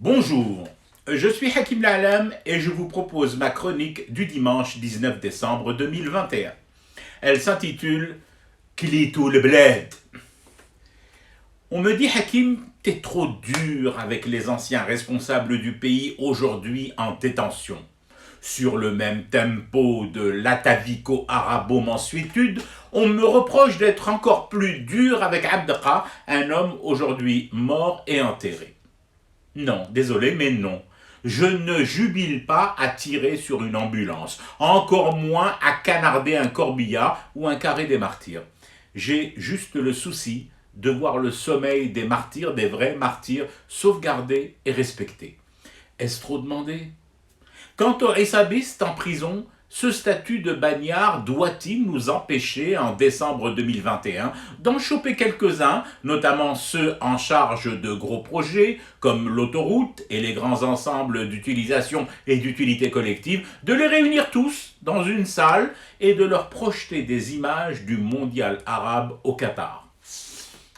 Bonjour, je suis Hakim La'alam et je vous propose ma chronique du dimanche 19 décembre 2021. Elle s'intitule Klitou le bled. On me dit Hakim, t'es trop dur avec les anciens responsables du pays aujourd'hui en détention. Sur le même tempo de l'atavico-arabo-mansuétude, on me reproche d'être encore plus dur avec Abdelka, un homme aujourd'hui mort et enterré. Non, désolé, mais non. Je ne jubile pas à tirer sur une ambulance, encore moins à canarder un corbillard ou un carré des martyrs. J'ai juste le souci de voir le sommeil des martyrs, des vrais martyrs, sauvegardé et respecté. Est-ce trop demandé? Quant aux réssabistes en prison, ce statut de bagnard doit-il nous empêcher, en décembre 2021, d'en choper quelques-uns, notamment ceux en charge de gros projets, comme l'autoroute et les grands ensembles d'utilisation et d'utilité collective, de les réunir tous dans une salle et de leur projeter des images du mondial arabe au Qatar?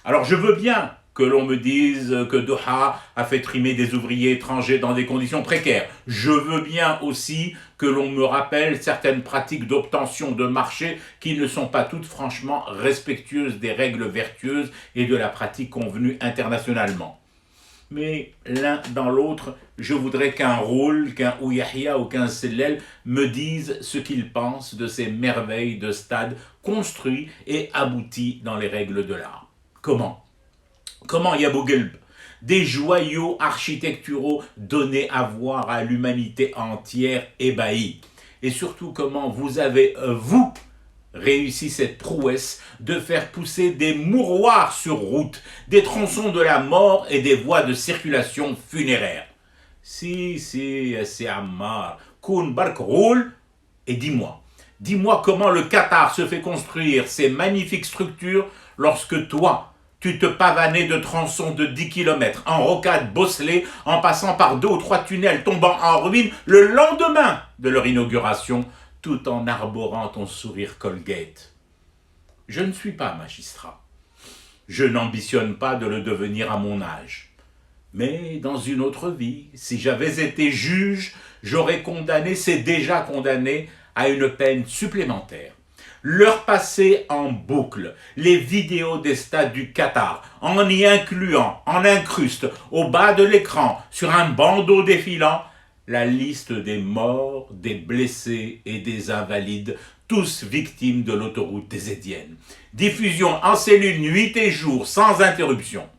Alors je veux bien que l'on me dise que Doha a fait trimer des ouvriers étrangers dans des conditions précaires. Je veux bien aussi que l'on me rappelle certaines pratiques d'obtention de marché qui ne sont pas toutes franchement respectueuses des règles vertueuses et de la pratique convenue internationalement. Mais l'un dans l'autre, je voudrais qu'un Roul, qu'un Ouyahia ou qu'un Sellel me disent ce qu'ils pensent de ces merveilles de stades construits et aboutis dans les règles de l'art. Comment Yabougelb, des joyaux architecturaux donnés à voir à l'humanité entière ébahie? Et surtout, comment vous avez, vous, réussi cette prouesse de faire pousser des mouroirs sur route, des tronçons de la mort et des voies de circulation funéraire? Si, c'est Ammar, Koun Bark Roul, et dis-moi comment le Qatar se fait construire ces magnifiques structures lorsque toi, tu te pavanais de tronçons de 10 km, en rocades bosselées, en passant par 2 ou 3 tunnels tombant en ruine le lendemain de leur inauguration, tout en arborant ton sourire Colgate. Je ne suis pas magistrat. Je n'ambitionne pas de le devenir à mon âge. Mais dans une autre vie, si j'avais été juge, j'aurais condamné ces déjà condamnés à une peine supplémentaire. Leur passer en boucle les vidéos des stades du Qatar, en y incluant, en incruste, au bas de l'écran, sur un bandeau défilant, la liste des morts, des blessés et des invalides, tous victimes de l'autoroute des Édiennes. Diffusion en cellule nuit et jour, sans interruption.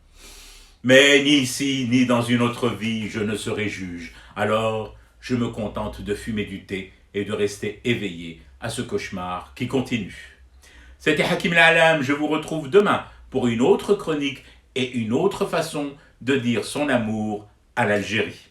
Mais ni ici, ni dans une autre vie, je ne serai juge. Alors, je me contente de fumer du thé et de rester éveillé à ce cauchemar qui continue. C'était Hakim La'alam, je vous retrouve demain pour une autre chronique et une autre façon de dire son amour à l'Algérie.